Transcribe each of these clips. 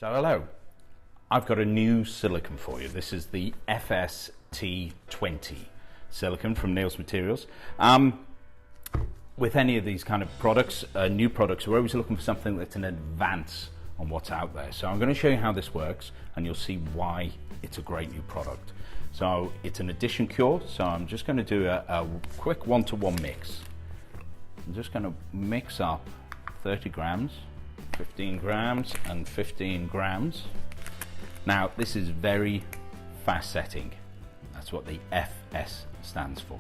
So hello, I've got a new silicone for you. This is the FS T20 silicone from Neill's Materials. With any of these kind of products, new products, we're always looking for something that's an advance on what's out there. So I'm going to show you how this works and you'll see why it's a great new product. So it's an addition cure, so I'm just going to do a quick one-to-one mix. I'm just going to mix up 30 grams, 15 grams and 15 grams. Now this is very fast setting. That's what the FS stands for.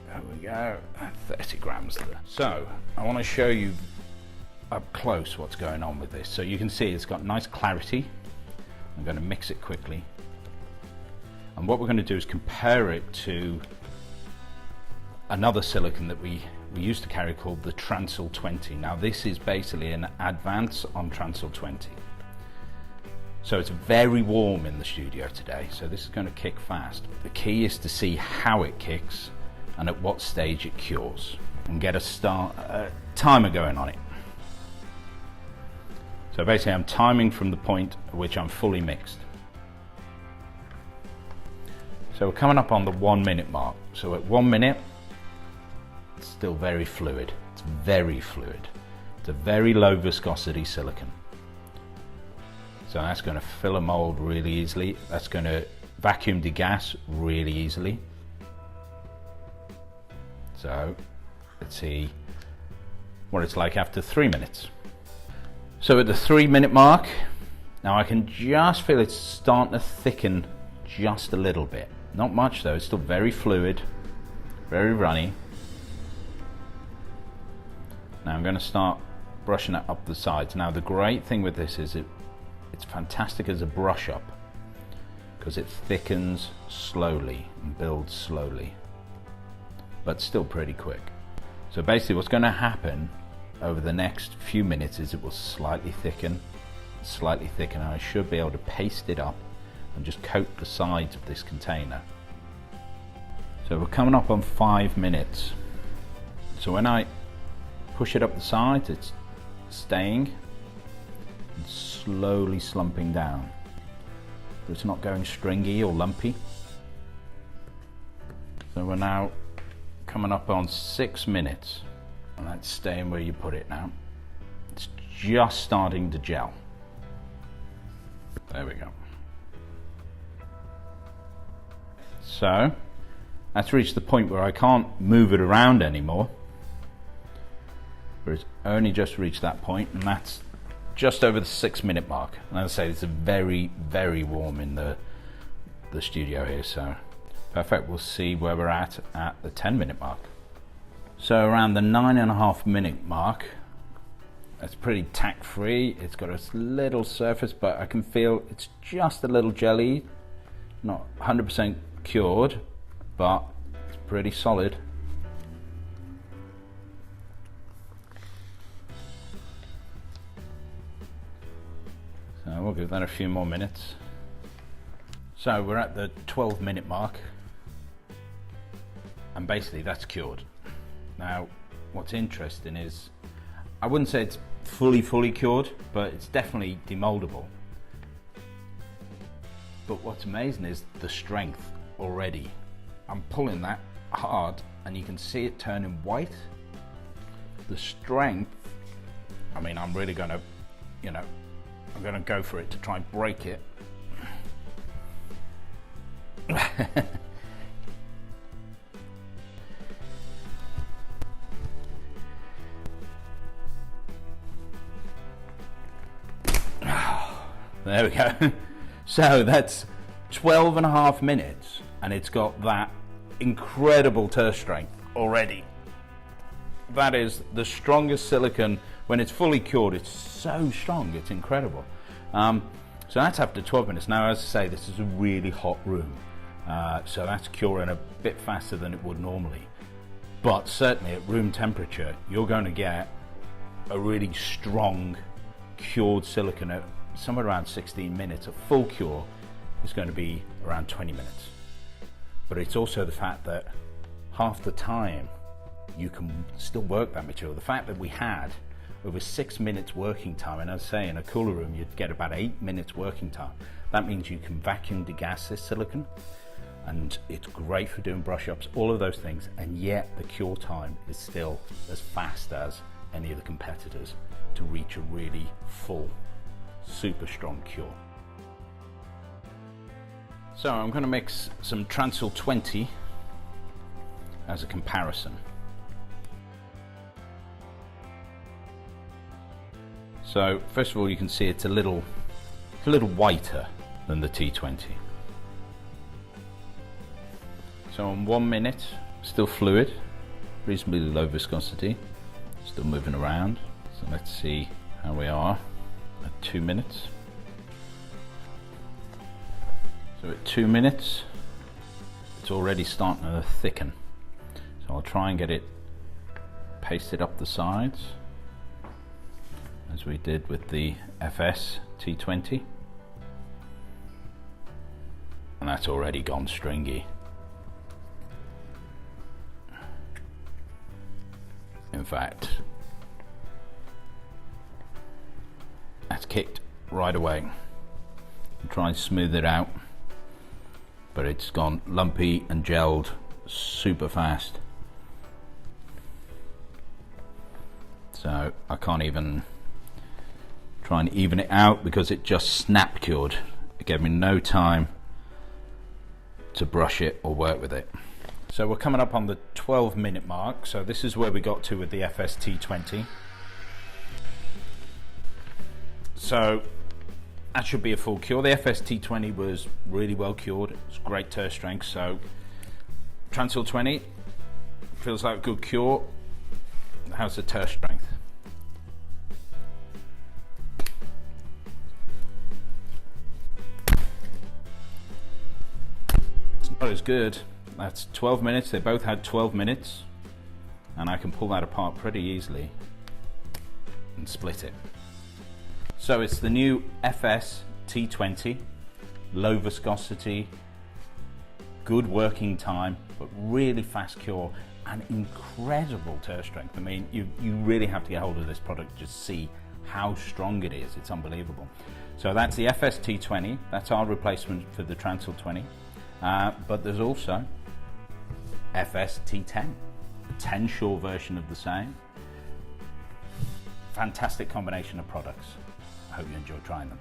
There we go, 30 grams there. So I want to show you up close what's going on with this. So you can see it's got nice clarity. I'm going to mix it quickly. And what we're going to do is compare it to another silicone that we used to carry called the TRANSIL 20. Now this is basically an advance on TRANSIL 20. So it's very warm in the studio today, so this is going to kick fast. The key is to see how it kicks and at what stage it cures and get a timer going on it. So basically I'm timing from the point at which I'm fully mixed. So we're coming up on the 1 minute mark. So at 1 minute, it's still very fluid. It's very fluid. It's a very low viscosity silicone. So that's going to fill a mold really easily. That's going to vacuum degas really easily. So let's see what it's like after 3 minutes. So at the 3 minute mark, now I can just feel it's starting to thicken just a little bit. Not much though, it's still very fluid, very runny. Now I'm going to start brushing it up the sides. Now the great thing with this is it's fantastic as a brush up because it thickens slowly and builds slowly, but still pretty quick. So basically what's going to happen over the next few minutes is it will slightly thicken, and I should be able to paste it up and just coat the sides of this container. So we're coming up on 5 minutes. So when I push it up the sides, it's staying and slowly slumping down. But it's not going stringy or lumpy. So we're now coming up on 6 minutes. And that's staying where you put it now. It's just starting to gel. There we go. So that's reached the point where I can't move it around anymore. But it's only just reached that point, and that's just over the 6 minute mark. And as I say, it's very, very warm in the studio here, so perfect. We'll see where we're at the 10 minute mark. So around the 9.5 minute mark, it's pretty tack free. It's got a little surface, but I can feel it's just a little jelly, not 100% cured, but it's pretty solid. So we'll give that a few more minutes. So we're at the 12 minute mark, and basically that's cured. Now what's interesting is, I wouldn't say it's fully cured, but it's definitely demoldable. But what's amazing is the strength already. I'm pulling that hard and you can see it turning white. The strength, I mean, I'm really gonna, I'm gonna go for it to try and break it. There we go. So that's 12.5 minutes and it's got that incredible turf strength already. That is the strongest silicone. When it's fully cured, it's so strong, it's incredible. So that's after 12 minutes. Now, as I say, this is a really hot room. So that's curing a bit faster than it would normally. But certainly at room temperature, you're going to get a really strong cured silicone at somewhere around 16 minutes. A full cure is going to be around 20 minutes. But it's also the fact that half the time you can still work that material. The fact that we had over 6 minutes working time. And as I say, in a cooler room, you'd get about 8 minutes working time. That means you can vacuum degas this silicone, and it's great for doing brush ups, all of those things, and yet the cure time is still as fast as any of the competitors to reach a really full, super strong cure. So I'm going to mix some TRANSIL 20 as a comparison. So first of all, you can see it's a little whiter than the T20. So on 1 minute, still fluid, reasonably low viscosity, still moving around. So let's see how we are at 2 minutes. So at 2 minutes, it's already starting to thicken. So I'll try and get it pasted up the sides, as we did with the FS T20. And that's already gone stringy. In fact, that's kicked right away. I'll try and smooth it out, but it's gone lumpy and gelled super fast. So I can't even try and even it out because it just snap cured. It gave me no time to brush it or work with it. So we're coming up on the 12-minute mark. So this is where we got to with the FS T20. So that should be a full cure. The FS T20 was really well cured. It's great tear strength. So TRANSIL 20 feels like a good cure. How's the tear strength? It's not as good. That's 12 minutes. They both had 12 minutes, and I can pull that apart pretty easily and split it. So it's the new FS T20, low viscosity, good working time, but really fast cure and incredible tear strength. I mean, you really have to get hold of this product to just see how strong it is. It's unbelievable. So that's the FS T20. That's our replacement for the TRANSIL 20. But there's also FS T10, a 10 shore version of the same. Fantastic combination of products. I hope you enjoy trying them.